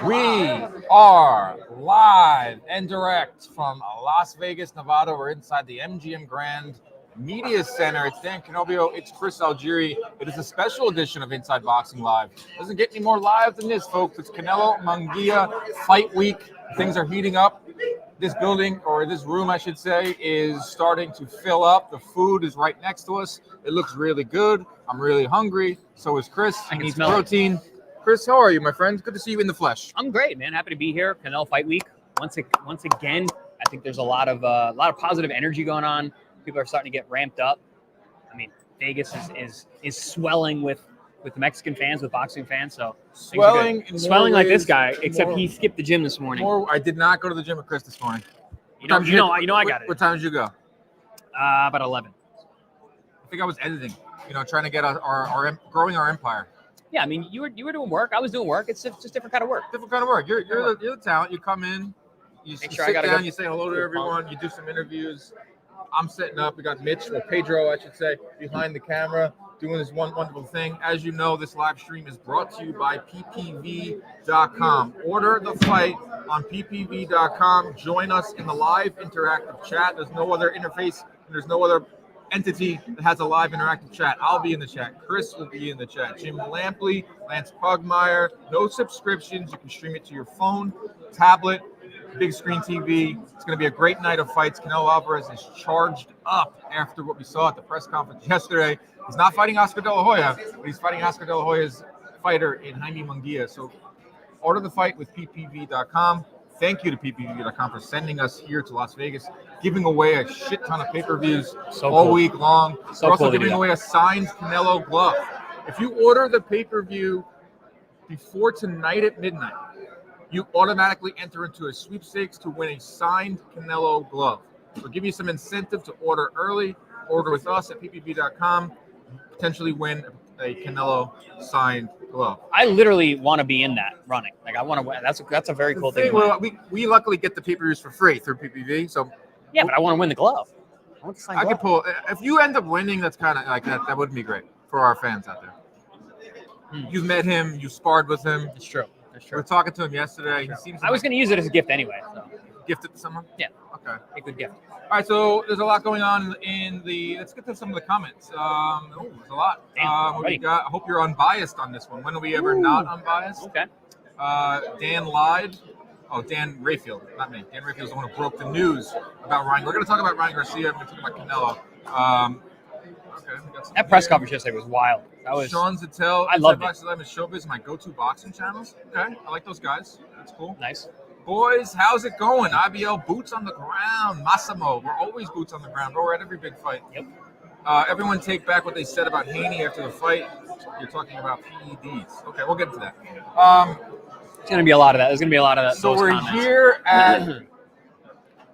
We are live and direct from Las Vegas, Nevada. We're inside the MGM Grand Media Center. It's Dan Canobio. It's Chris Algieri. It is a special edition of Inside Boxing Live. Doesn't get any more live than this, folks. It's Canelo-Munguia Fight Week. Things are heating up. This building, or this room, I should say, is starting to fill up. The food is right next to us. It looks really good. I'm really hungry. So is Chris. He needs protein. Chris, how are you, my friend? Good to see you in the flesh. I'm great, man. Happy to be here. Canelo Fight Week. Once again, I think there's a lot of positive energy going on. People are starting to get ramped up. I mean, Vegas is swelling with the Mexican fans, with boxing fans. So swelling like this guy, except he skipped the gym this morning. I did not go to the gym with Chris this morning. You know, I got it. What time did you go? About 11. I think I was editing. Trying to get our growing our empire. Yeah, I mean, you were doing work. I was doing work. It's just different kind of work. Different kind of work. You're the talent. You come in, you sit down, you say hello to everyone, you do some interviews. I'm setting up. We got Mitch, or Pedro, I should say, behind the camera, doing this one wonderful thing. As you know, this live stream is brought to you by ppv.com. Order the fight on ppv.com. Join us in the live interactive chat. There's no other interface. There's no other entity that has a live interactive chat. I'll be in the chat. Chris will be in the chat. Jim Lampley, Lance Pugmire. No subscriptions. You can stream it to your phone, tablet, big screen TV. It's going to be a great night of fights. Canelo Alvarez is charged up after what we saw at the press conference yesterday. He's not fighting Oscar De La Hoya, but he's fighting Oscar De La Hoya's fighter in Jaime Munguia. So order the fight with ppv.com. Thank you to ppv.com for sending us here to Las Vegas, giving away a shit ton of pay-per-views all week long. We're also giving away a signed Canelo glove. If you order the pay-per-view before tonight at midnight, you automatically enter into a sweepstakes to win a signed Canelo glove. We'll give you some incentive to order early. Order with us at ppv.com. Potentially win a Canelo signed glove. I literally want to be in that running. Like I want to win. That's a very cool thing. Well, we luckily get the pay-per-views for free through PPV. So yeah, but I want to win the glove. I could pull. If you end up winning, that's kind of like that. That would be great for our fans out there. You've met him. You sparred with him. It's true. We were talking to him yesterday. He seems. I was going to use it as a gift anyway. So. Gift it to someone? Yeah. Okay. A good gift. All right, so there's a lot going on in the. Let's get to some of the comments. There's a lot. I hope you're unbiased on this one. When are we ever not unbiased? Okay. Dan lied. Oh, Dan Rayfield, not me. Dan Rayfield is the one who broke the news about Ryan. We're going to talk about Ryan Garcia. We're going to talk about Canelo. That press conference yesterday was wild. That was Sean Zattel. I loved it. Boxing Live and Showbiz, my go-to boxing channels. Okay, I like those guys. That's cool. Nice. Boys, how's it going? IBL, boots on the ground. Massimo, we're always boots on the ground, bro. We're at every big fight. Yep. Everyone take back what they said about Haney after the fight. You're talking about PEDs. Okay, we'll get into that. It's going to be a lot of that. There's going to be a lot of that. So we're here at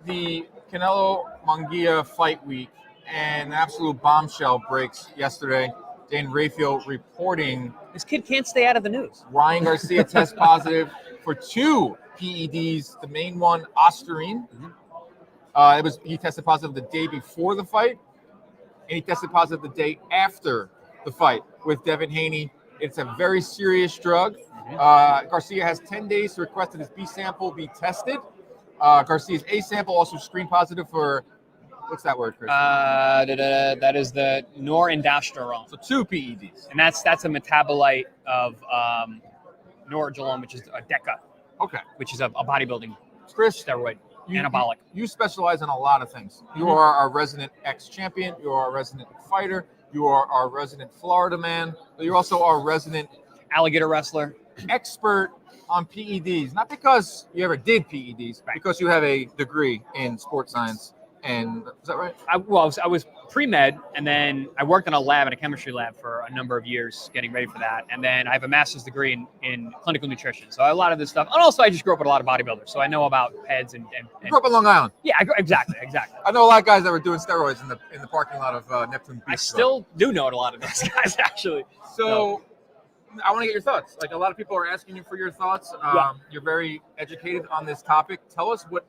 the Canelo-Munguia Fight Week, and an absolute bombshell breaks yesterday. Dan Rayfield reporting this kid can't stay out of the news. Ryan Garcia test positive for 2 PEDs. The main one, Ostarine. He tested positive the day before the fight, and he tested positive the day after the fight with Devin Haney. It's a very serious drug. Garcia has 10 days to request that his B sample be tested. Garcia's A sample also screened positive for, what's that word, Chris? That is the norindasterone. So 2 PEDs. And that's a metabolite of noradrenalone, which is a DECA. Okay. Which is a bodybuilding Chris, steroid, anabolic. You specialize in a lot of things. You are our resident ex-champion. You are our resident fighter. You are our resident Florida man. But you're also our resident alligator wrestler. Expert on PEDs. Not because you ever did PEDs, right. Because you have a degree in sports science. And is that right? I was pre-med, and then I worked in a chemistry lab for a number of years getting ready for that. And then I have a master's degree in clinical nutrition. So a lot of this stuff. And also I just grew up with a lot of bodybuilders. So I know about PEDs and you grew up in Long Island. Yeah, exactly. I know a lot of guys that were doing steroids in the parking lot of Neptune Beach. I still do know a lot of those guys, actually. So I want to get your thoughts. Like, a lot of people are asking you for your thoughts. You're very educated on this topic. Tell us what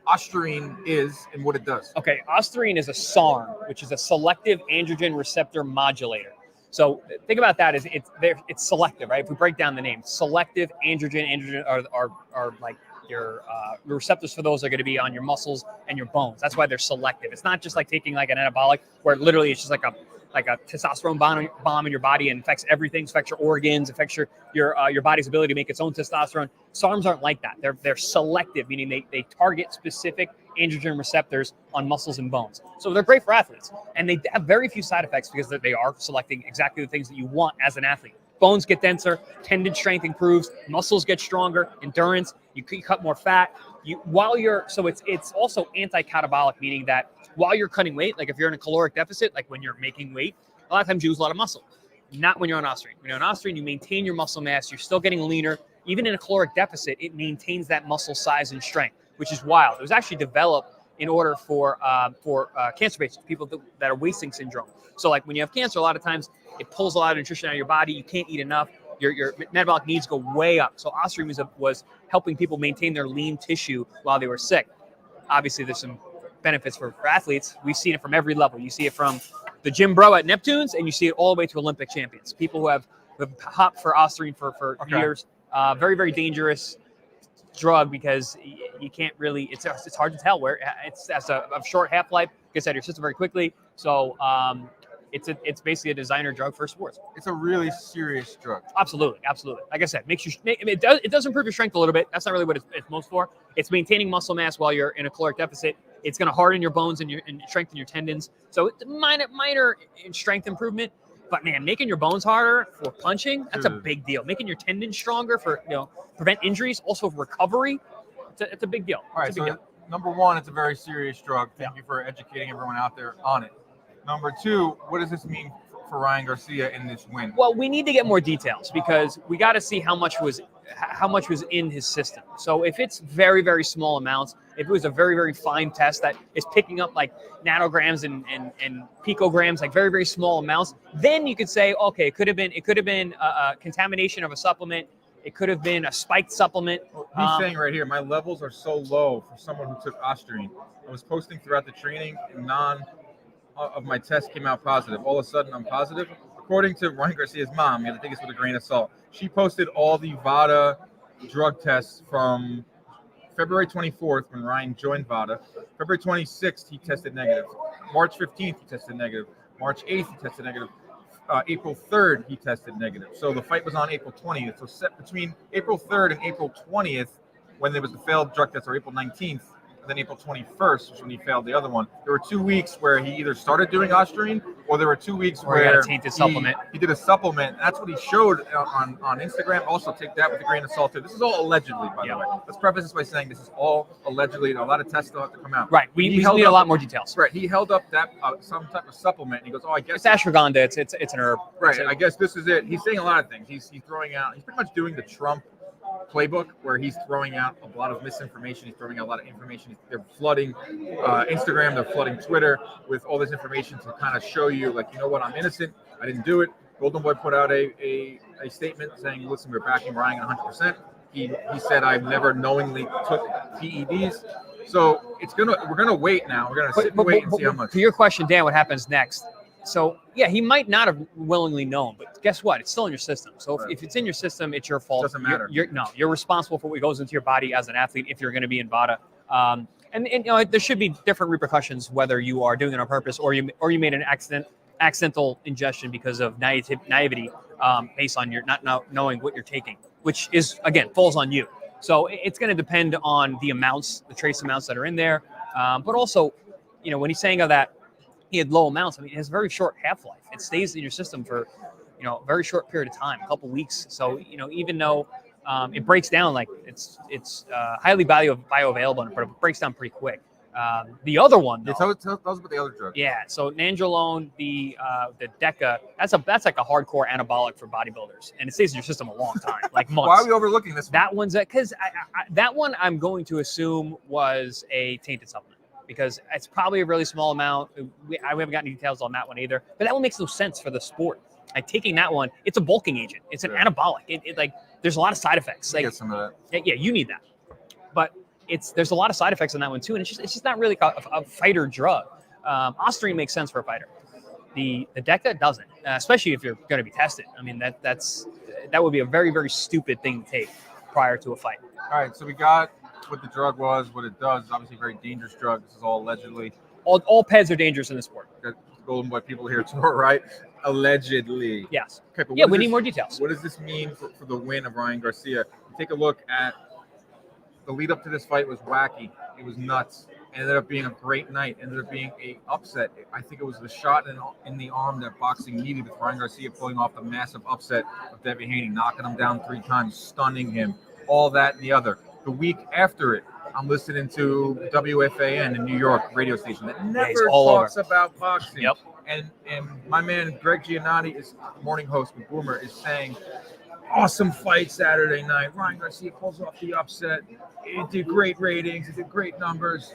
Ostarine is and what it does. Okay, Ostarine is a SARM, which is a selective androgen receptor modulator. So think about that as it's selective, right? If we break down the name, selective androgen are like your receptors for those are going to be on your muscles and your bones. That's why they're selective. It's not just like taking like an anabolic where literally it's just like a testosterone bomb in your body and affects everything, affects your organs, affects your body's ability to make its own testosterone. SARMs aren't like that. They're selective, meaning they target specific androgen receptors on muscles and bones. So they're great for athletes, and they have very few side effects because they are selecting exactly the things that you want as an athlete. Bones get denser, tendon strength improves, muscles get stronger, endurance. You cut more fat. It's also anti-catabolic, meaning that while you're cutting weight, like if you're in a caloric deficit, like when you're making weight, a lot of times you lose a lot of muscle. Not when you're on Ostarine. When you're on Ostarine, you maintain your muscle mass. You're still getting leaner. Even in a caloric deficit, it maintains that muscle size and strength, which is wild. It was actually developed in order for cancer patients, people that are wasting syndrome. So like when you have cancer, a lot of times it pulls a lot of nutrition out of your body. You can't eat enough. Your metabolic needs go way up. So Ostarine was helping people maintain their lean tissue while they were sick. Obviously, there's some benefits for athletes. We've seen it from every level. You see it from the gym bro at Neptune's, and you see it all the way to Olympic champions. People who have hopped for Ostarine for years. Very, very dangerous drug because you can't really. It's hard to tell where it's a short half life. Gets out of your system very quickly. So it's basically a designer drug for sports. It's a really serious drug. Absolutely. Like I said, it does improve your strength a little bit. That's not really what it's most for. It's maintaining muscle mass while you're in a caloric deficit. It's going to harden your bones and strengthen your tendons. So it's minor strength improvement. But man, making your bones harder for punching, that's a big deal. Making your tendons stronger for prevent injuries, also for recovery, it's a big deal. All right, so number one, it's a very serious drug. Thank you for educating everyone out there on it. Number two, what does this mean for Ryan Garcia in this win? Well, we need to get more details because we got to see how much was in his system. So if it's very, very small amounts, if it was a very, very fine test that is picking up like nanograms and picograms, like very, very small amounts, then you could say, okay, it could have been a contamination of a supplement. It could have been a spiked supplement. He's saying right here, my levels are so low for someone who took Ostarine. I was posting throughout the training, and none of my tests came out positive. All of a sudden, I'm positive. According to Ryan Garcia's mom, you have to take this with a grain of salt. She posted all the VADA drug tests from February 24th when Ryan joined VADA. February 26th, he tested negative. March 15th, he tested negative. March 8th, he tested negative. April 3rd, he tested negative. So the fight was on April 20th. So set between April 3rd and April 20th, when there was the failed drug test, or April 19th, and then April 21st was when he failed the other one. There were 2 weeks where he either started doing Ostarine, or there were 2 weeks where he got a tainted supplement. He did a supplement. That's what he showed on Instagram. Also, take that with a grain of salt too. This is all allegedly, by the way. Let's preface this by saying this is all allegedly. A lot of tests still have to come out. Right. We need a lot more details. Right. He held up that some type of supplement, and he goes, "Oh, I guess it's ashwagandha. It's an herb." Right. I guess this is it. He's saying a lot of things. He's throwing out. He's pretty much doing the Trump playbook where he's throwing out a lot of misinformation. He's throwing out a lot of information. They're flooding Instagram. They're flooding Twitter with all this information to kind of show you, like, you know what, I'm innocent. I didn't do it. Golden Boy put out a statement saying, listen, we're backing Ryan 100%. He said, I've never knowingly took PEDs. So we're gonna wait now. We're gonna sit and wait and see how much. To your question, Dan, what happens next? So, yeah, he might not have willingly known, but guess what? It's still in your system. So if it's in your system, it's your fault. It doesn't matter. You're responsible for what goes into your body as an athlete if you're going to be in VADA. And there should be different repercussions whether you are doing it on purpose or you made an accidental ingestion because of naivety based on your not knowing what you're taking, which is, again, falls on you. So it's going to depend on the amounts, the trace amounts that are in there. But also, when he's saying that he had low amounts, I mean, it has a very short half-life. It stays in your system for, a very short period of time, a couple weeks. So, even though it breaks down, like it's highly bioavailable, but it breaks down pretty quick. The other one, though, tell us about the other drug. Yeah, so nandrolone, the Deca, that's like a hardcore anabolic for bodybuilders, and it stays in your system a long time, like months. Why are we overlooking this one? That one's because that one I'm going to assume was a tainted supplement, because it's probably a really small amount. We haven't gotten details on that one either, but that one makes no sense for the sport. Like taking that one, it's a bulking agent. It's an anabolic. It like there's a lot of side effects. Like, get some of that. Yeah, you need that, but there's a lot of side effects on that one too, and it's just not really a fighter drug. Ostarine makes sense for a fighter. The DECA doesn't, especially if you're going to be tested. I mean, that would be a very, very stupid thing to take prior to a fight. All right, so we got what the drug was, what it does. It's obviously a very dangerous drug. This is all allegedly. All PEDs are dangerous in the sport. Got golden boy people here too, right? Allegedly. Yes. Okay, but Yeah, we need more details. What does this mean for the win of Ryan Garcia? Take a look at the lead up to this fight was wacky. It was nuts. It ended up being a great night. It ended up being a upset. I think it was the shot in the arm that boxing needed, with Ryan Garcia pulling off the massive upset of Devin Haney, knocking him down 3 times, stunning him, all that and the other. The week after it, I'm listening to WFAN in New York radio station that never talks about boxing. Yep. And my man Greg Giannotti, is morning host with Boomer, is saying, awesome fight Saturday night. Ryan Garcia pulls off the upset. It did great ratings. It did great numbers.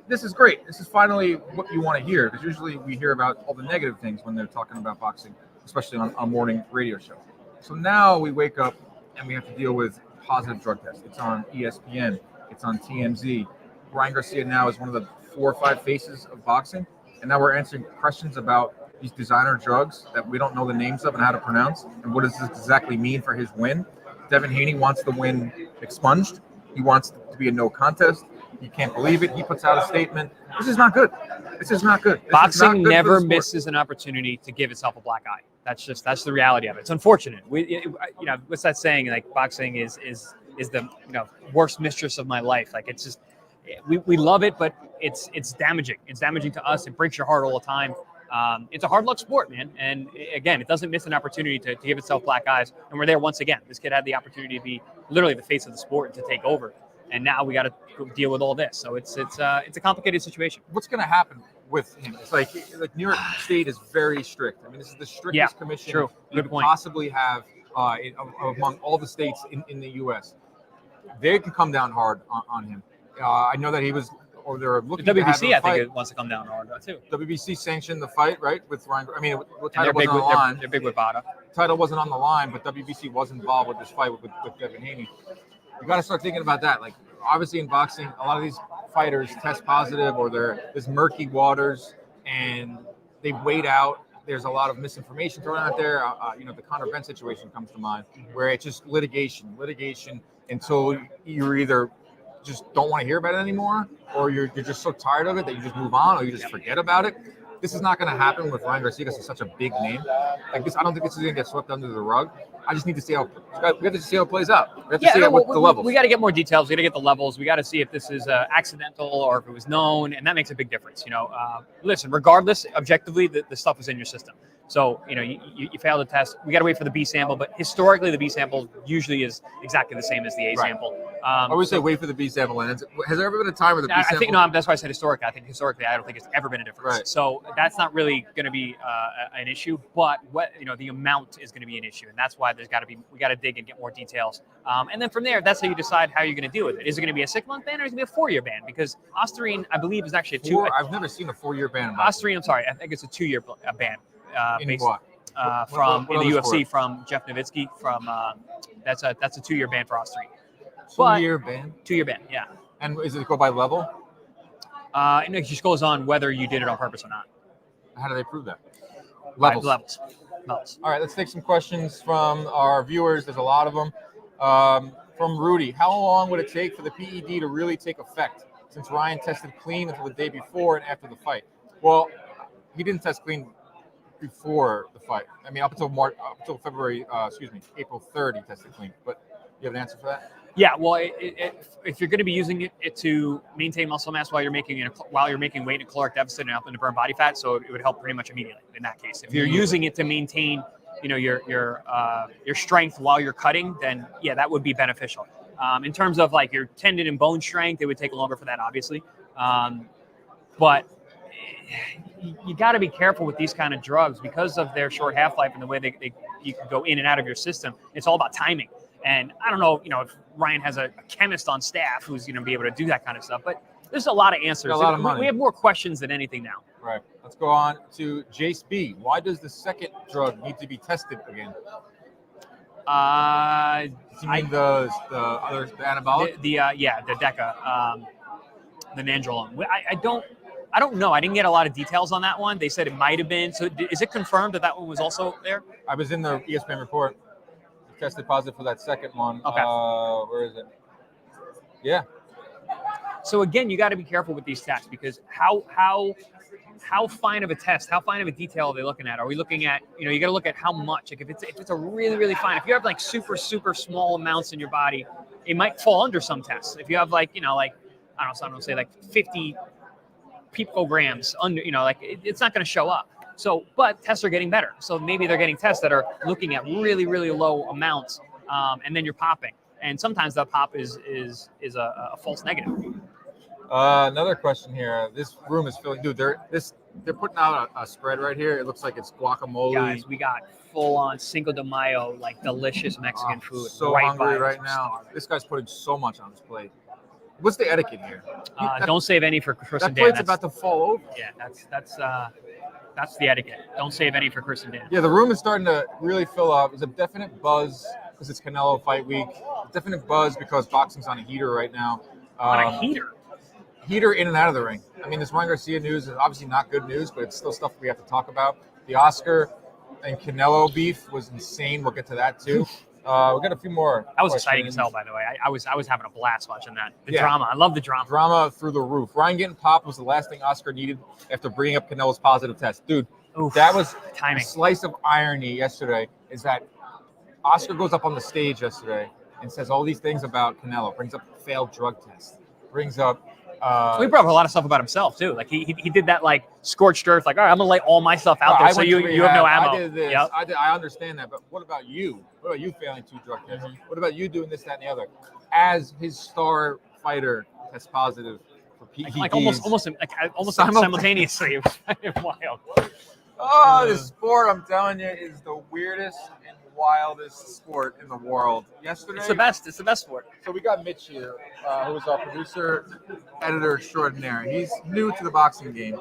This is great. This is finally what you want to hear, because usually we hear about all the negative things when they're talking about boxing, especially on a morning radio show. So now we wake up and we have to deal with positive drug tests. It's on ESPN. It's on TMZ. Ryan Garcia now is one of the 4 or 5 faces of boxing. And now we're answering questions about these designer drugs that we don't know the names of and how to pronounce. And what does this exactly mean for his win? Devin Haney wants the win expunged. He wants to be a no contest. He can't believe it. He puts out a statement. This is not good. This is not good. Boxing never misses an opportunity to give itself a black eye. That's the reality of it. It's unfortunate. What's that saying? Like, boxing is the worst mistress of my life. Like, it's just, we love it, but it's damaging. It's damaging to us. It breaks your heart all the time. It's a hard luck sport, man. And again, it doesn't miss an opportunity to give itself black eyes. And we're there once again. This kid had the opportunity to be literally the face of the sport and to take over. And now we got to deal with all this. So it's a complicated situation. What's going to happen with him? It's like New York State is very strict. I mean, this is the strictest commission true. you could possibly have among all the states in the U.S. They can come down hard on him. I know that he was, or they're looking the WBC, to have a I fight. think it wants to come down hard too. WBC sanctioned the fight, right? With Ryan. I mean, the And title wasn't on the line. They're big with Vada. Title wasn't on the line, but WBC was involved with this fight with Devin Haney. You got to start thinking about that. Like, obviously in boxing, a lot of these fighters test positive, or there's murky waters and they wait out. There's a lot of misinformation thrown out there. The Conor Benn situation comes to mind, where it's just litigation until you're either just don't want to hear about it anymore, or you're just so tired of it that you just move on, or you just forget about it. This is not going to happen with Ryan Garcia because he's such a big name. Like this, I don't think this is going to get swept under the rug. I just need to see how we have to see how it plays out. We have to see the levels. We got to get more details. We got to get the levels. We got to see if this is accidental or if it was known, and that makes a big difference. Listen, regardless, objectively, the stuff is in your system. So you fail the test. We got to wait for the B sample, but historically, the B sample usually is exactly the same as the A sample. I always say wait for the B sample. And has there ever been a time where the B sample? I think that's why I said historically. I think historically, I don't think it's ever been a difference. Right. So that's not really going to be an issue. But the amount is going to be an issue, and that's why we got to dig and get more details. And then from there, that's how you decide how you're going to deal with it. Is it going to be a 6-month ban or is it going to be a 4-year ban? Because Ostarine, I believe, is actually a 2. I've never seen a 4-year ban. Ostarine, I'm sorry, I think it's a 2-year ban. In what? From what in the UFC, sport? from Jeff Nowitzki, that's a 2-year ban for Ostarine. 2-year ban? 2-year ban, yeah. And is it go by level? It just goes on whether you did it on purpose or not. How do they prove that? Levels. All right, let's take some questions from our viewers. There's a lot of them. From Rudy, how long would it take for the PED to really take effect, since Ryan tested clean until the day before and after the fight? Well, he didn't test clean before the fight. I mean, up until April 3rd, he tested clean. But you have an answer for that? Yeah, well, if you're going to be using it to maintain muscle mass while you're making weight and caloric deficit and helping to burn body fat, so it would help pretty much immediately in that case. If you're using it to maintain, your strength while you're cutting, then yeah, that would be beneficial. In terms of like your tendon and bone strength, it would take longer for that, obviously. But you got to be careful with these kind of drugs because of their short half-life and the way you can go in and out of your system. It's all about timing. And I don't know, if Ryan has a chemist on staff who's going to be able to do that kind of stuff, but there's a lot of answers. A lot of money. We have more questions than anything now. Right. Let's go on to Jace B. Why does the second drug need to be tested again? You mean the anabolic? The DECA, the nandrolone. I don't know. I didn't get a lot of details on that one. They said it might have been. So is it confirmed that one was also there? I was in the ESPN report. Tested positive for that second one. Okay. Where is it? Yeah. So again, you got to be careful with these tests because how fine of a test, how fine of a detail are they looking at? Are we looking at, you got to look at how much. Like if it's a really, really fine, if you have like super, super small amounts in your body, it might fall under some tests. If you have like, I don't know, say like 50 picograms under, it's not going to show up. So, but tests are getting better. So maybe they're getting tests that are looking at really, really low amounts, and then you're popping. And sometimes that pop is a false negative. Another question here. This room is filling. Dude, they're putting out a spread right here. It looks like it's guacamole. Guys, we got full-on Cinco de Mayo, like delicious Mexican food. So hungry right now. This guy's putting so much on his plate. What's the etiquette here? Don't save any for Chris and Dan. That plate's about to fall over. Yeah, that's the etiquette. Don't save any for Chris and Dan. Yeah, the room is starting to really fill up. There's a definite buzz because it's Canelo fight week. A definite buzz because boxing's on a heater right now. On a heater? Heater in and out of the ring. I mean, this Ryan Garcia news is obviously not good news, but it's still stuff we have to talk about. The Oscar and Canelo beef was insane. We'll get to that too. We got a few more. That was exciting as hell, by the way. I was having a blast watching that. The drama. I love the drama. Drama through the roof. Ryan getting popped was the last thing Oscar needed after bringing up Canelo's positive test. Dude, that was timing. A slice of irony yesterday is that Oscar goes up on the stage yesterday and says all these things about Canelo, brings up failed drug test, brings up he brought up a lot of stuff about himself too. Like he did that like scorched earth. Like, all right, I'm gonna lay all my stuff out there, so you have no ammo. I did this. Yep. I understand that, but what about you? What about you failing 2 drug tests? What about you doing this, that, and the other? As his star fighter tests positive for PEDs, like almost simultaneously. It was wild. Oh, this sport, I'm telling you, is the weirdest and wildest sport in the world. Yesterday, it's the best. It's the best sport. So we got Mitch here, who is our producer, editor extraordinaire. He's new to the boxing game,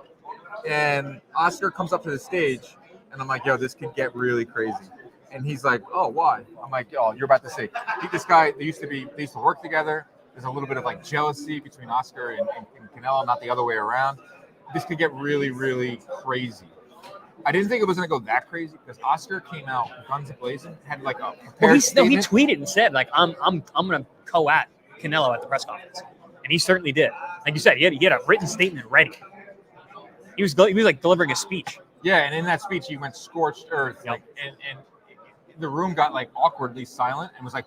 and Oscar comes up to the stage, and I'm like, "Yo, this could get really crazy." And he's like, "Oh, why?" I'm like, "Oh, you're about to say, this guy. They used to work together. There's a little bit of like jealousy between Oscar and Canelo, not the other way around. This could get really, really crazy." I didn't think it was going to go that crazy because Oscar came out guns blazing, had like a prepared statement. He tweeted and said like I'm going to co-at Canelo at the press conference, and he certainly did. Like you said, he had a written statement ready. He was like delivering a speech. Yeah, and in that speech he went scorched earth, like, and the room got like awkwardly silent and was like,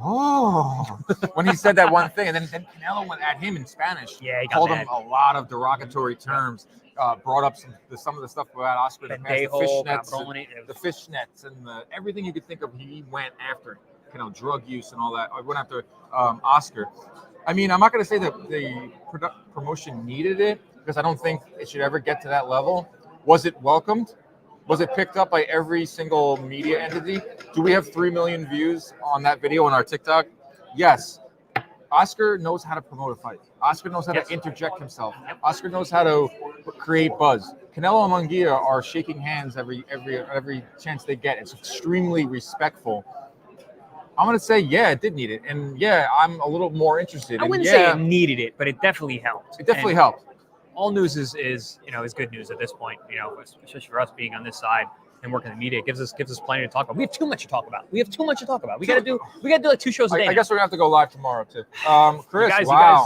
oh, when he said that one thing, and then Canelo went at him in Spanish. Yeah, he called him a lot of derogatory terms. Brought up some of the stuff about Oscar, the fishnets, and everything you could think of. He went after, drug use and all that. I went after Oscar. I mean, I'm not going to say that the promotion needed it because I don't think it should ever get to that level. Was it welcomed? Was it picked up by every single media entity? Do we have 3 million views on that video on our TikTok? Yes. Oscar knows how to promote a fight. Oscar knows how to interject himself. Oscar knows how to create buzz. Canelo and Munguia are shaking hands every chance they get. It's extremely respectful. I'm going to say, yeah, it did need it. And yeah, I'm a little more interested. I wouldn't say it needed it, but it definitely helped. It definitely helped. All news is good news at this point, especially for us being on this side and working in the media. It gives us plenty to talk about. We have too much to talk about. We gotta do like 2 shows a day. I guess we're gonna have to go live tomorrow too. Chris,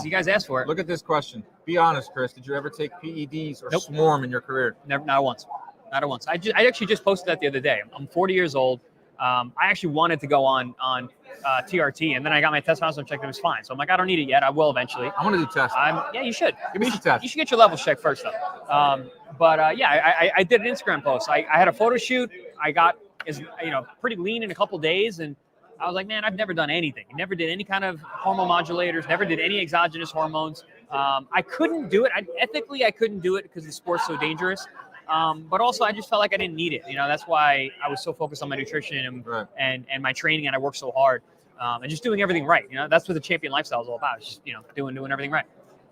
you guys asked for it. Look at this question. Be honest, Chris. Did you ever take PEDs or swarm in your career? Never, not once. I actually just posted that the other day. I'm 40 years old. I actually wanted to go on TRT, and then I got my testosterone checked and it was fine. So I'm like, I don't need it yet. I will eventually. I want to do tests. Yeah, you should. Give me some tests. You should get your levels checked first, though. I did an Instagram post. I had a photo shoot. I got pretty lean in a couple days, and I was like, man, I've never done anything. I never did any kind of hormone modulators. Never did any exogenous hormones. I couldn't do it. Ethically, I couldn't do it because the sport's so dangerous. But also, I just felt like I didn't need it. That's why I was so focused on my nutrition and my training, and I worked so hard and just doing everything right. That's what the champion lifestyle is all about. It's just doing everything right.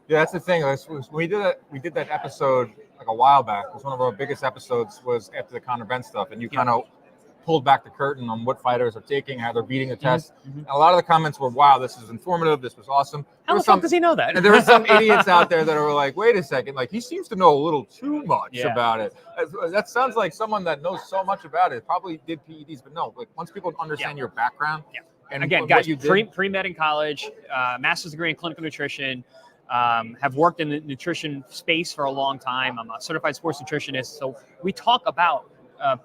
Yeah, that's the thing. We did that episode like a while back. It was one of our biggest episodes. Was after the Conor Ben stuff, and you kind of pulled back the curtain on what fighters are taking, how they're beating the test. And a lot of the comments were, wow, this is informative. This was awesome. How the fuck does he know that? And there were some idiots out there that are like, wait a second, like he seems to know a little too much about it. That sounds like someone that knows so much about it, probably did PEDs, but no, like once people understand your background. And again, guys, pre-med in college, master's degree in clinical nutrition, have worked in the nutrition space for a long time. I'm a certified sports nutritionist. So we talk about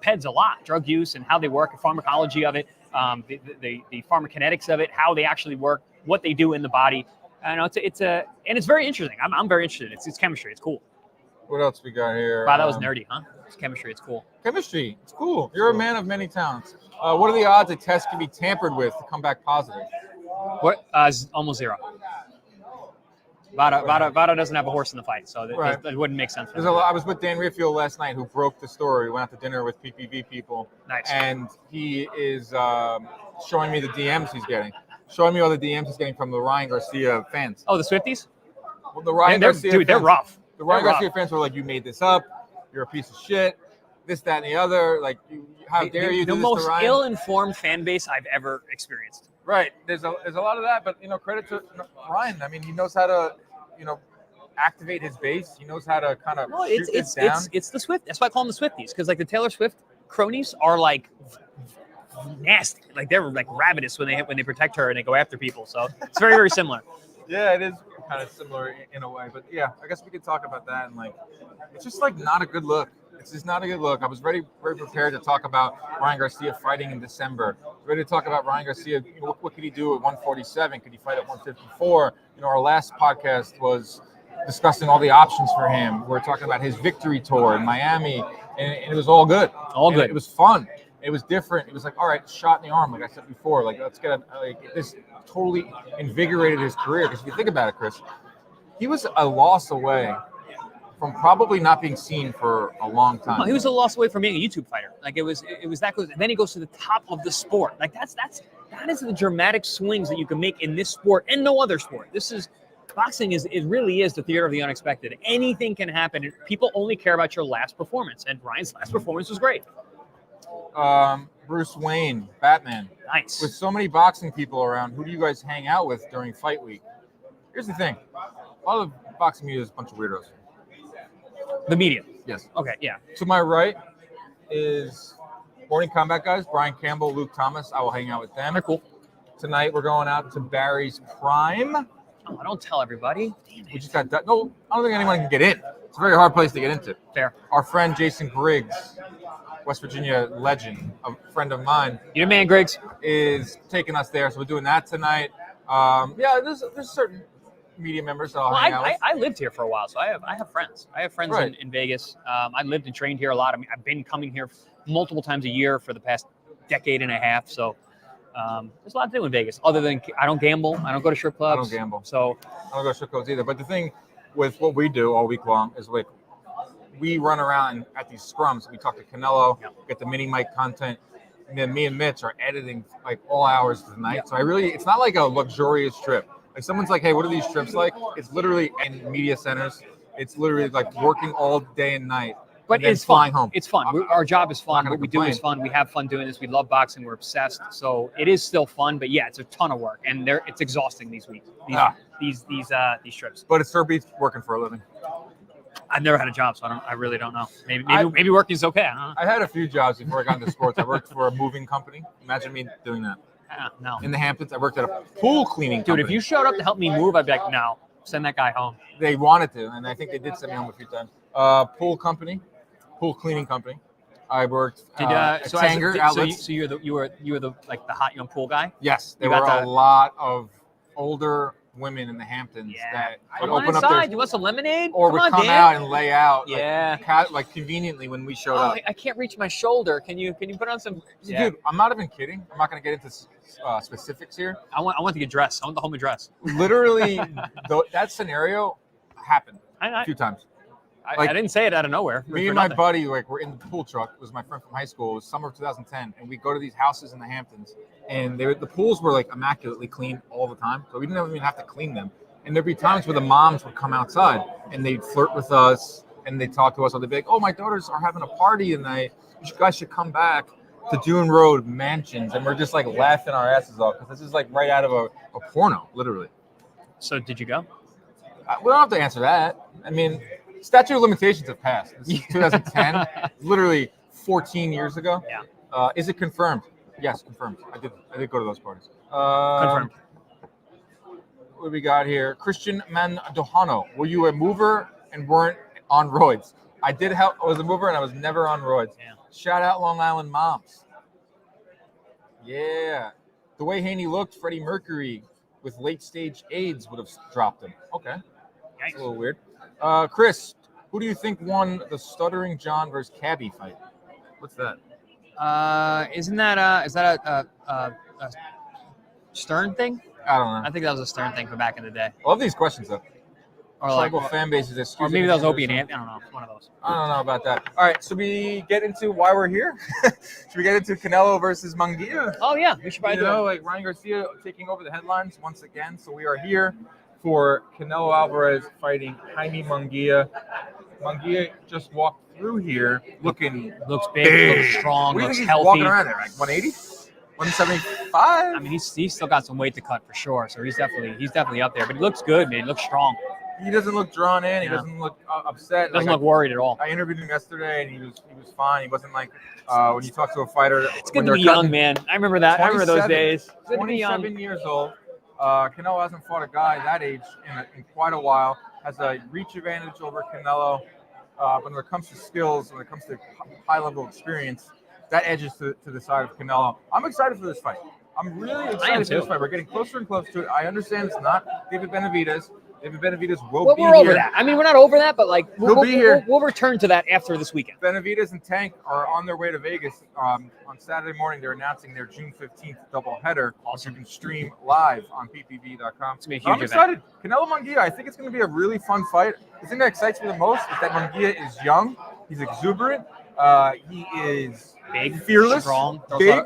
PEDs a lot, drug use and how they work, the pharmacology of it, the pharmacokinetics of it, how they actually work, what they do in the body. And it's very interesting. I'm very interested. It's chemistry. It's cool. What else we got here? Wow, that was nerdy, huh? It's chemistry. It's cool. Chemistry. It's cool. You're a man of many talents. What are the odds a test can be tampered with to come back positive? What? Almost zero. Vada doesn't have a horse in the fight, so it wouldn't make sense. I was with Dan Riffield last night, who broke the story. We went out to dinner with PPV people. Nice. And he is showing me the DMs he's getting. Showing me all the DMs he's getting from the Ryan Garcia fans. Oh, the Swifties? Well, the Ryan Garcia fans, they're rough. The Ryan Garcia fans were like, you made this up. You're a piece of shit. This, that, and the other. Like, how dare you do this to Ryan? The most ill-informed fan base I've ever experienced. Right. There's a lot of that, but, credit to Ryan. I mean, he knows how to, activate his base. He knows how to kind of shoot this down. It's the Swift. That's why I call them the Swifties, because like the Taylor Swift cronies are like nasty. Like they're like ravenous when they protect her and they go after people. So it's very, very similar. Yeah, it is kind of similar in a way. But yeah, I guess we could talk about that. And like, it's just like not a good look. It's just not a good look. I was very prepared to talk about Ryan Garcia fighting in December. Ready to talk about Ryan Garcia. What could he do at 147? Could he fight at 154? Our last podcast was discussing all the options for him. We were talking about his victory tour in Miami, and it was all good. It was fun. It was different. It was like, all right, shot in the arm, like I said before. Like, let's get this totally invigorated his career. Because if you think about it, Chris, he was a loss away from probably not being seen for a long time. He was a loss away from being a YouTube fighter. Like it was that close. And then he goes to the top of the sport. Like that is the dramatic swings that you can make in this sport and no other sport. Boxing it really is the theater of the unexpected. Anything can happen. People only care about your last performance, and Ryan's last performance was great. Bruce Wayne, Batman. Nice. With so many boxing people around, who do you guys hang out with during fight week? Here's the thing. A lot of boxing media is a bunch of weirdos. The media. Yes. Okay, yeah. To my right is Morning Combat guys, Brian Campbell, Luke Thomas. I will hang out with them. They're cool. Tonight we're going out to Barry's Prime. Oh, don't tell everybody. Damn it. We just got that. No, I don't think anyone can get in. It's a very hard place to get into. Fair. Our friend Jason Griggs, West Virginia legend, a friend of mine. You're the man, Griggs. Is taking us there, so we're doing that tonight. There's certain media members that I'll hang out with. I lived here for a while, so I have friends. I have friends in Vegas. I lived and trained here a lot. I mean, I've been coming here multiple times a year for the past decade and a half. So there's a lot to do in Vegas. Other than I don't gamble, I don't go to strip clubs. I don't gamble. So I don't go to strip clubs either. But the thing with what we do all week long is like we run around at these scrums. We talk to Canelo, get the mini mic content. And then me and Mitch are editing like all hours of the night. So it's not like a luxurious trip. Like someone's like, hey, what are these trips like? It's literally in media centers. It's literally like working all day and night. But it's flying home. It's fun. Our job is fun. What we do is fun. We have fun doing this. We love boxing. We're obsessed. So it is still fun. But yeah, it's a ton of work, and it's exhausting these weeks. These trips. But it sure beats working for a living. I've never had a job, so I really don't know. Maybe working is okay. I don't know. I had a few jobs before I got into sports. I worked for a moving company. Imagine me doing that. No. In the Hamptons, I worked at a pool cleaning company. Dude, if you showed up to help me move, I'd be like, no, send that guy home. They wanted to, and I think they did send me home a few times. Pool cleaning company. I worked at Tanger Outlets. So you were the like the hot young pool guy? Yes, there were a lot of older women in the Hamptons that would open up their... You want some lemonade? Or would come out and lay out like conveniently when we showed up. I can't reach my shoulder. Can you put on some... Dude, I'm not even kidding. I'm not going to get into specifics here. I want to get dressed. I want the home address. Literally, that scenario happened a few times. I didn't say it out of nowhere. Me and my buddy were in the pool truck. It was my friend from high school. It was summer of 2010, and we go to these houses in the Hamptons, and the pools were like immaculately clean all the time, so we didn't even have to clean them. And there'd be times where the moms would come outside and they'd flirt with us and they'd talk to us, or they'd be like, "Oh, my daughters are having a party tonight. You guys should come back." to Dune Road mansions, and we're just like laughing our asses off because this is like right out of a porno, literally. So did you go? We don't have to answer that. I mean, statute of limitations have passed. This is 2010, literally 14 years ago. Yeah. Is it confirmed? Yes, confirmed. I did go to those parties. Confirmed. What do we got here? Christian Mandojano. Were you a mover and weren't on roids? I was a mover and I was never on roids. Yeah. Shout out Long Island moms. Yeah. The way Haney looked, Freddie Mercury with late stage AIDS would have dropped him. Okay. That's a little weird. Chris, who do you think won the Stuttering John versus Cabby fight? What's that? Is that a Stern thing? I don't know. I think that was a Stern thing from back in the day. I love these questions though. Or Tribal fan bases. Or maybe that was Opie and Ant. I don't know. One of those. I don't know about that. All right, so we get into why we're here. Should we get into Canelo versus Munguia? Oh yeah, we should probably do it. Like Ryan Garcia taking over the headlines once again. So we are here for Canelo Alvarez fighting Jaime Munguia. Munguia just walked through here looks big, looks strong, what do you looks think he's healthy. walking around there, like 180, 175? I mean, he's still got some weight to cut for sure. So he's definitely up there. But he looks good, man. He looks strong. He doesn't look drawn in. He doesn't look upset. Doesn't look worried at all. I interviewed him yesterday, and he was fine. He wasn't like when you talk to a fighter. It's good to be young, man. I remember that. I remember those days. 27 years old. Canelo hasn't fought a guy that age in quite a while. Has a reach advantage over Canelo. When it comes to skills, when it comes to high-level experience, that edges to the side of Canelo. I'm excited for this fight. I'm really excited for this fight. We're getting closer and closer to it. I understand it's not David Benavidez. David Benavidez will be here. We're over that. I mean, we're not over that, but like he'll be here. We'll return to that after this weekend. Benavidez and Tank are on their way to Vegas. On Saturday morning, they're announcing their June 15th doubleheader, which you can stream live on ppv.com. I'm excited. Canelo Munguia, I think it's going to be a really fun fight. The thing that excites me the most is that Munguia is young. He's exuberant. He is big, fearless, strong,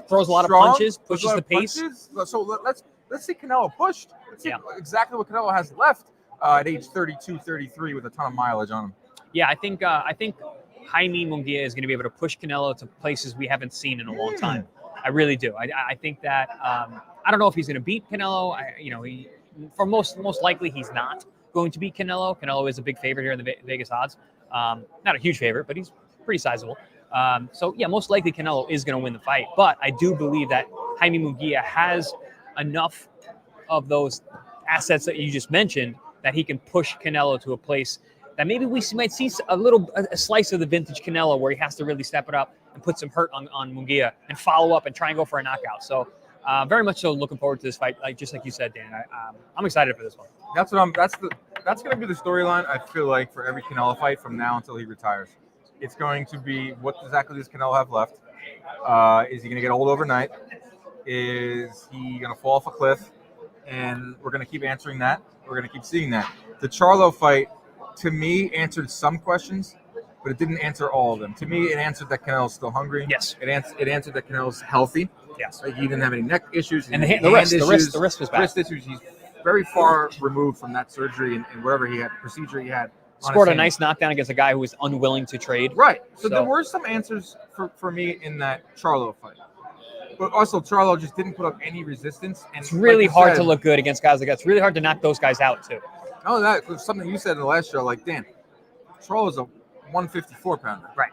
throws a lot of punches, pushes the pace. So let's see Canelo pushed. Let's see exactly what Canelo has left at age 32, 33 with a ton of mileage on him. Yeah, I think Jaime Munguia is going to be able to push Canelo to places we haven't seen in a long time. I really do. I think that I don't know if he's going to beat Canelo. Most likely he's not going to beat Canelo. Canelo is a big favorite here in the Vegas odds. Not a huge favorite, but he's pretty sizable. So yeah, most likely Canelo is going to win the fight. But I do believe that Jaime Munguia has enough of those assets that you just mentioned that he can push Canelo to a place that maybe we might see a slice of the vintage Canelo where he has to really step it up and put some hurt on Munguia and follow up and try and go for a knockout. So very much so looking forward to this fight. Just like you said, Dan, I'm excited for this one. That's going to be the storyline, I feel like, for every Canelo fight from now until he retires. It's going to be, what exactly does Canelo have left? Is he going to get old overnight? Is he going to fall off a cliff? And we're going to keep answering that. We're going to keep seeing that. The Charlo fight, to me, answered some questions, but it didn't answer all of them. To me, it answered that Canelo's still hungry. Yes. It answered that Canelo's healthy. Yes. Like he didn't have any neck issues. And the wrist was bad. Wrist issues. He's very far removed from that surgery and whatever procedure he had. Scored a nice knockdown against a guy who was unwilling to trade. Right. So there were some answers for me in that Charlo fight. But also, Charlo just didn't put up any resistance. And it's really hard to look good against guys like that. It's really hard to knock those guys out, too. Oh, that was something you said in the last show. Like, Dan, Charlo's a 154-pounder. Right.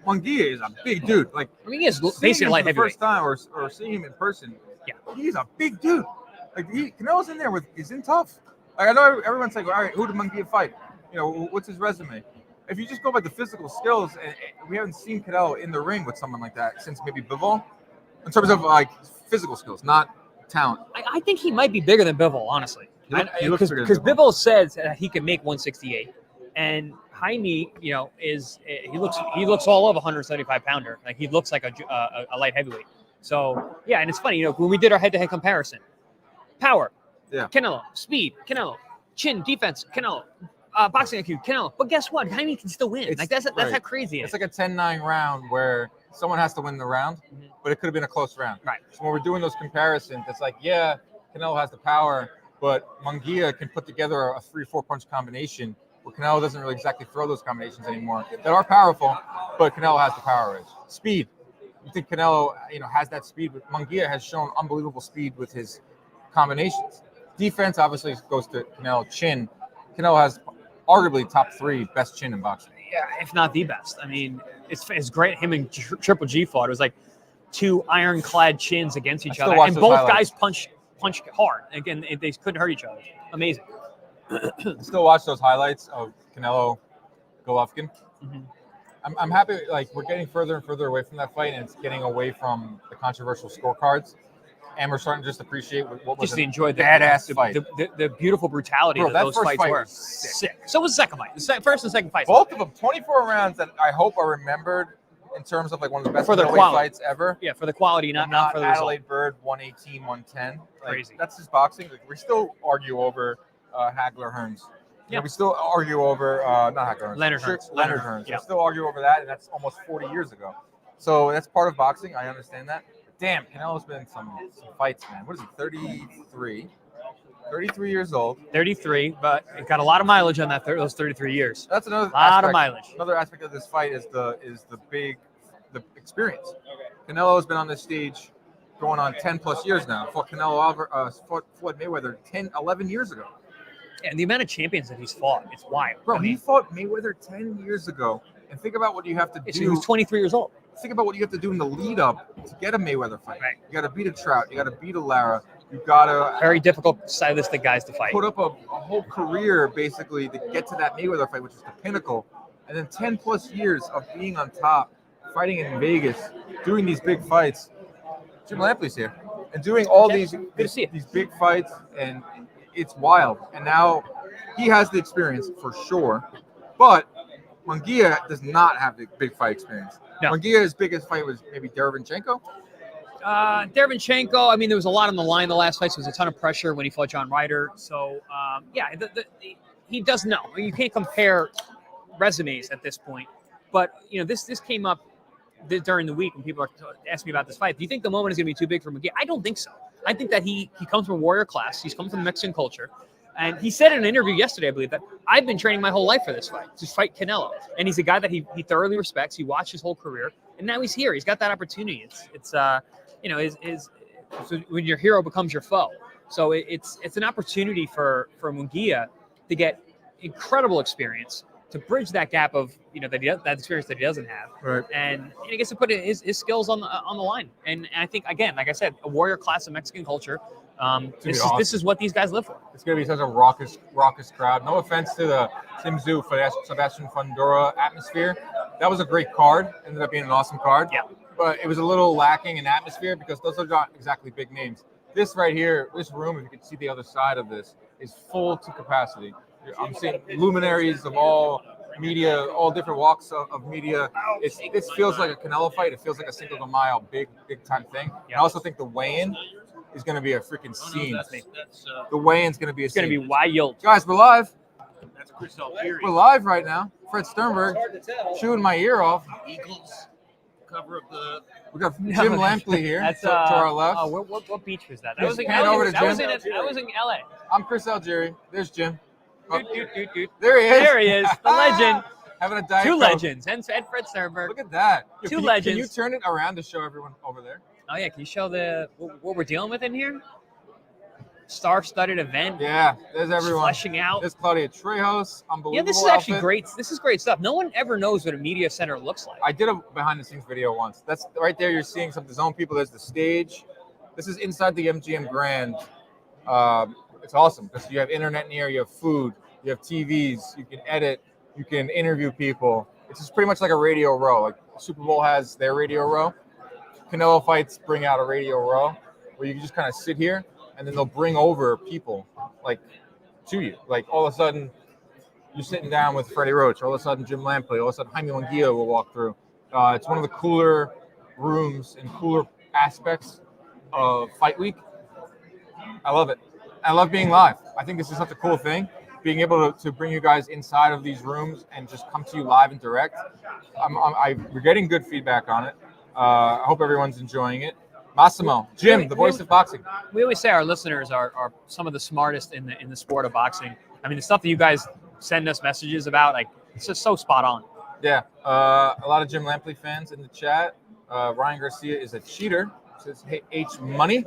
Munguia is a big dude. Like, I mean, he is basically light heavyweight. First time or seeing him in person, yeah, he's a big dude. Like, Canelo's in there he's in tough. Like, I know everyone's like, all right, who did Munguia fight? What's his resume? If you just go by the physical skills, and we haven't seen Canelo in the ring with someone like that since maybe Bivol. In terms of like physical skills, not talent. I think he might be bigger than Bivol, honestly. Because Bivol says that he can make 168, and Jaime, he looks all of 175-pounder. Like he looks like a light heavyweight. So yeah, and it's funny, when we did our head-to-head comparison, power, Canelo, speed, Canelo, chin, defense, Canelo, boxing IQ, Canelo. But guess what? Jaime can still win. That's how crazy it is. It's like a 10-9 round where someone has to win the round, but it could have been a close round. Right. So when we're doing those comparisons, it's like, yeah, Canelo has the power, but Munguia can put together a 3-4 punch combination where Canelo doesn't really exactly throw those combinations anymore that are powerful, but Canelo has the power edge. Speed. You think Canelo, has that speed, but Munguia has shown unbelievable speed with his combinations. Defense obviously goes to Canelo. Chin, Canelo has arguably top 3 best chin in boxing. Yeah, if not the best. I mean, it's great. Him and Triple G fought. It was like 2 ironclad chins against each other, and both guys punch hard. Again, they couldn't hurt each other. Amazing. Still watch those highlights of Canelo Golovkin. Mm-hmm. I'm happy. Like, we're getting further and further away from that fight, and it's getting away from the controversial scorecards. And we're starting to just appreciate what was just enjoy the badass fight. The beautiful brutality that those fights were. Sick. So was the second fight. The first and second fights. Both of them, 24 rounds that I hope are remembered in terms of like one of the best fights ever. Yeah, for the quality, not for the Adelaide result. Bird 118, 110. Crazy. That's just boxing. Like, we still argue over Hagler Hearns. Yeah. We still argue over not Hagler Hearns. Leonard Hearns. Leonard Hearns. Yeah. We still argue over that, and that's almost 40 years ago. So that's part of boxing. I understand that. Damn, Canelo's been in some fights, man. What is he, 33? 33 years old. 33, but it got a lot of mileage on those 33 years. That's another lot of mileage. Another aspect of this fight is the experience. Canelo has been on this stage going on 10 plus years now. Fought Floyd Mayweather 11 years ago. And the amount of champions that he's fought, it's wild. Bro, he fought Mayweather 10 years ago. And think about what you have to do. So he was 23 years old. Think about what you have to do in the lead up to get a Mayweather fight. Right. You got to beat a Trout. You got to beat a Lara. You got to very difficult stylistic guys to fight. Put up a whole career basically to get to that Mayweather fight, which is the pinnacle. And then 10 plus years of being on top, fighting in Vegas, doing these big fights. Jim Lampley's here and doing all these big fights, and it's wild. And now he has the experience for sure, but Munguia does not have the big fight experience. No. Munguia's biggest fight was maybe Derevyanchenko. Derevyanchenko, I mean, there was a lot on the line the last fight, so there was a ton of pressure when he fought John Ryder. So, he does know. You can't compare resumes at this point. But, this came up during the week when people are asking me about this fight. Do you think the moment is going to be too big for Munguia? I don't think so. I think that he comes from a warrior class. He's come from Mexican culture. And he said in an interview yesterday, I believe, that I've been training my whole life for this fight, to fight Canelo. And he's a guy that he thoroughly respects. He watched his whole career. And now he's here. He's got that opportunity. It's when your hero becomes your foe. So it's an opportunity for Munguia to get incredible experience, to bridge that gap of that experience that he doesn't have, right? And he gets to put his skills on the line. And I think, again, like I said, a warrior class of Mexican culture. This is what these guys live for. It's gonna be such a raucous crowd. No offense to the Tim Tszyu Sebastian Fundora atmosphere. That was a great card. Ended up being an awesome card. Yeah. But it was a little lacking in atmosphere because those are not exactly big names. This right here, this room, if you can see the other side of this, is full to capacity. I'm seeing luminaries of all media, all different walks of media. This feels like a Canelo fight. It feels like a Cinco de Mayo big time thing. Yeah. I also think the weigh-in is going to be a freaking scene. The weigh-in's going to be a scene. It's going to be wild. Guys, we're live. That's Chris Alvarez. We're live right now. Fred Sternberg chewing my ear off. Eagles cover of the. We got Jim Lampley here to our left. What beach was that? I was in LA. I'm Chris Algieri. There's Jim. Dude. There he is. There he is, the legend. Having a Diet Two Coke. Legends, and Fred Sternberg. Look at that. Two legends. Can you turn it around to show everyone over there? Oh yeah, can you show what we're dealing with in here? Star-studded event. Yeah, there's everyone. Fleshing out. There's Claudia Trejos. Unbelievable. Yeah, this is actually great. This is great stuff. No one ever knows what a media center looks like. I did a behind-the-scenes video once. That's right there. You're seeing some of the zone people. There's the stage. This is inside the MGM Grand. It's awesome because you have internet in here. You have food. You have TVs. You can edit. You can interview people. It's just pretty much like a Radio Row. Like Super Bowl has their Radio Row. Canelo fights bring out a Radio Row where you can just kind of sit here and then they'll bring over people like to you. Like all of a sudden you're sitting down with Freddie Roach. All of a sudden Jim Lampley. All of a sudden Jaime Munguia will walk through. It's one of the cooler rooms and cooler aspects of Fight Week. I love it. I love being live. I think this is such a cool thing. Being able to bring you guys inside of these rooms and just come to you live and direct. We're getting good feedback on it. I hope everyone's enjoying it. Massimo, Jim, the voice of boxing. We always say our listeners are some of the smartest in the sport of boxing. I mean, the stuff that you guys send us messages about, like, it's just so spot on. Yeah, a lot of Jim Lampley fans in the chat. Ryan Garcia is a cheater. Says H Money.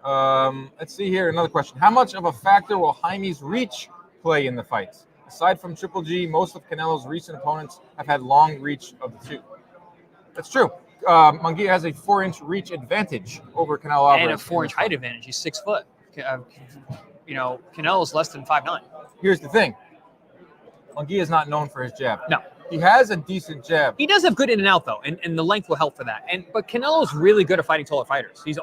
Let's see here. Another question. How much of a factor will Jaime's reach play in the fights? Aside from Triple G, most of Canelo's recent opponents have had long reach of the two. That's true. Munguia has a 4-inch reach advantage over Canelo Alvarez. And a 4-inch height advantage. He's 6 foot. Canelo's less than 5'9". Here's the thing. Munguia is not known for his jab. No. He has a decent jab. He does have good in and out though, and the length will help for that. But Canelo's really good at fighting taller fighters. He's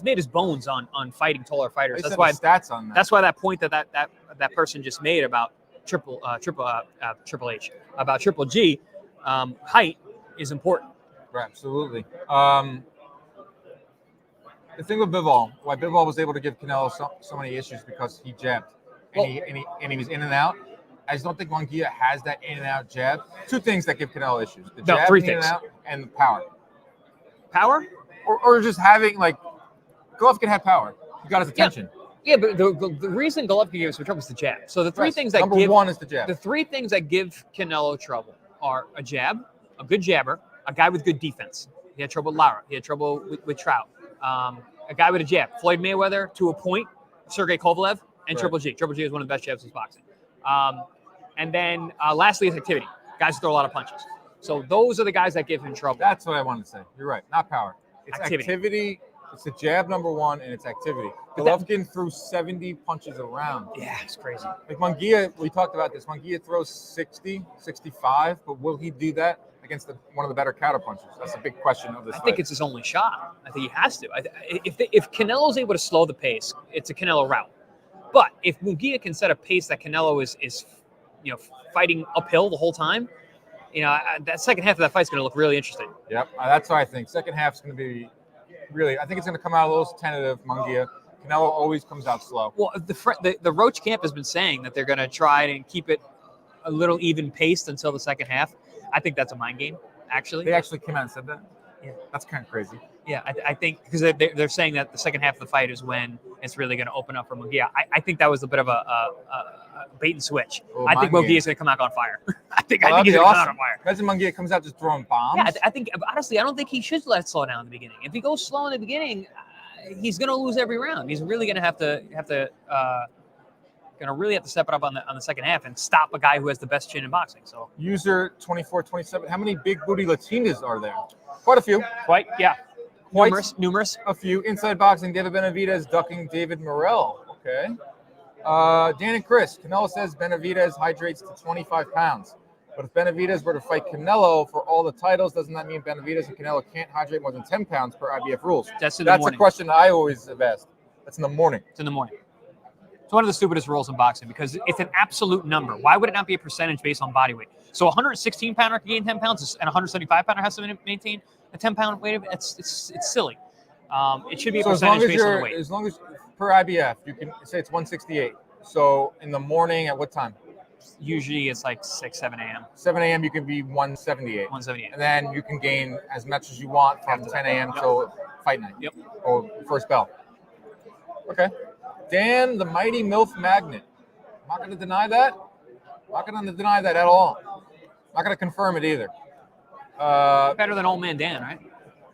made his bones on fighting taller fighters. That's why stats on that. That's why that point that person just made about Triple H, about Triple G, height is important. Right, absolutely. The thing with Bivol, why Bivol was able to give Canelo so many issues because he jabbed and he was in and out. I just don't think Munguia has that in and out jab. 2 things that give Canelo issues: the jab, 3 in things, and out, and the power. Power, or just having Golovkin had power. He got his attention. Yeah, but the reason Golovkin gave us trouble is the jab. So the 3 things that number 1 is the jab. The 3 things that give Canelo trouble are a jab, a good jabber, a guy with good defense. He had trouble with Lara. He had trouble with Trout. A guy with a jab. Floyd Mayweather to a point. Sergey Kovalev and Triple G. Triple G is one of the best jabs in boxing. And then lastly is activity. Guys throw a lot of punches. So those are the guys that give him trouble. That's what I wanted to say. You're right. Not power. It's activity. It's the jab number 1, and it's activity. Golovkin threw 70 punches around. Yeah, it's crazy. Like Munguia, we talked about this. Munguia throws 60, 65, but will he do that against one of the better counter punchers? That's a big question of this fight. I think it's his only shot. I think he has to. If Canelo's able to slow the pace, it's a Canelo route. But if Munguia can set a pace that Canelo is fighting uphill the whole time, that second half of that fight's going to look really interesting. Yep, that's what I think. Second half's going to be really. I think it's going to come out a little tentative. Munguia. Canelo always comes out slow. Well, the Roach camp has been saying that they're going to try and keep it a little even paced until the second half. I think that's a mind game, actually. They actually came out and said that? Yeah. That's kind of crazy. Yeah, I think because they're saying that the second half of the fight is when it's really going to open up for Munguia. I think that was a bit of a bait and switch. I think Munguia is going to come out on fire. I think he's going to come out on fire. Imagine Munguia comes out just throwing bombs. Yeah, I think honestly, I don't think he should let it slow down in the beginning. If he goes slow in the beginning, he's going to lose every round. He's really going to have to step it up on the second half and stop a guy who has the best chin in boxing. So user 2427. How many big booty Latinas are there? Quite a few. Numerous. A few. Inside Boxing, David Benavidez ducking David Morrell. Okay. Dan and Chris. Canelo says Benavidez hydrates to 25 pounds. But if Benavidez were to fight Canelo for all the titles, doesn't that mean Benavidez and Canelo can't hydrate more than 10 pounds per IBF rules? That's a question I always have asked. That's in the morning. It's in the morning. It's one of the stupidest rules in boxing because it's an absolute number. Why would it not be a percentage based on body weight? So a 116-pounder can gain 10 pounds and a 175-pounder has to maintain a 10-pound weight. It's silly. It should be a percentage based on the weight. As long as per IBF, you can say it's 168. So in the morning at what time? Usually it's like 6, 7 a.m. 7 a.m. you can be 178. 178. And then you can gain as much as you want from 10 a.m. till fight night. Yep. Or first bell. Okay. Dan, the mighty MILF magnet. I'm not going to deny that. I'm not going to deny that at all. I'm not going to confirm it either. Better than Old Man Dan, right?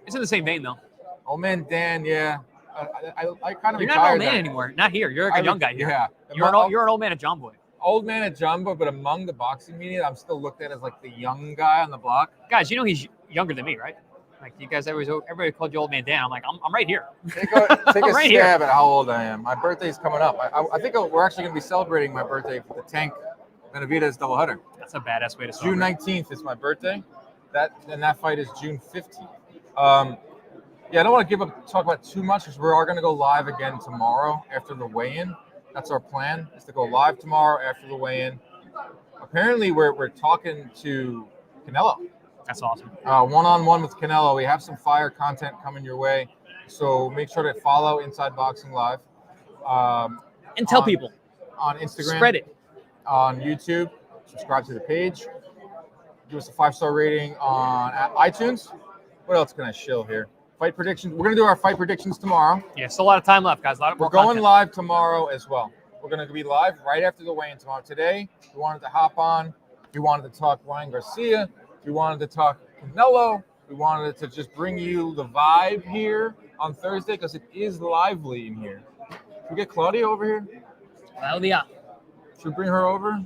It's in the same vein, though. Old Man Dan, yeah. I kind of You're not an old man anymore. Not here. You're like a young guy here. Yeah. You're an old man at John Boy. Old man at Jumbo, but among the boxing media, I'm still looked at as like the young guy on the block. Guys, he's younger than me, right? Like you guys, everybody called you Old Man Dan. I'm like, I'm right here. Take a stab at how old I am. My birthday's coming up. I think we're actually going to be celebrating my birthday for the Tank Benavidez doubleheader. That's a badass way to celebrate. June 19th is my birthday. That fight is June 15th. I don't want to talk about too much because we are going to go live again tomorrow after the weigh-in. That's our plan, is to go live tomorrow after the weigh-in. Apparently, we're talking to Canelo. That's awesome. One-on-one with Canelo. We have some fire content coming your way. So make sure to follow Inside Boxing Live. And tell people. On Instagram. Spread it. On YouTube. Subscribe to the page. Give us a 5-star rating on iTunes. What else can I shill here? Fight predictions. We're going to do our fight predictions tomorrow. Yeah, still a lot of time left, guys. We're going live tomorrow as well. We're going to be live right after the weigh-in tomorrow. Today, we wanted to hop on. We wanted to talk Ryan Garcia. We wanted to talk Canelo. We wanted to just bring you the vibe here on Thursday because it is lively in here. Should we get Claudia over here? Claudia. Should we bring her over?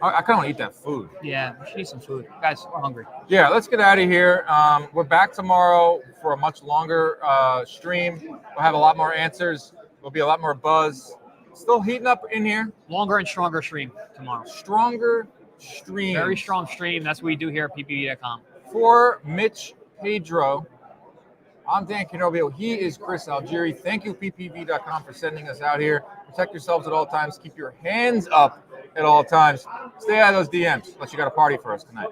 I kind of want to eat that food. Yeah, we should eat some food. Guys, we're hungry. Yeah, let's get out of here. We're back tomorrow for a much longer stream. We'll have a lot more answers. There'll be a lot more buzz. Still heating up in here. Longer and stronger stream tomorrow. Stronger stream. Very strong stream. That's what we do here at ppv.com. For Mitch Pedro, I'm Dan Canobio. He is Chris Algieri. Thank you, ppv.com, for sending us out here. Protect yourselves at all times. Keep your hands up at all times. Stay out of those DMs unless you got a party for us tonight.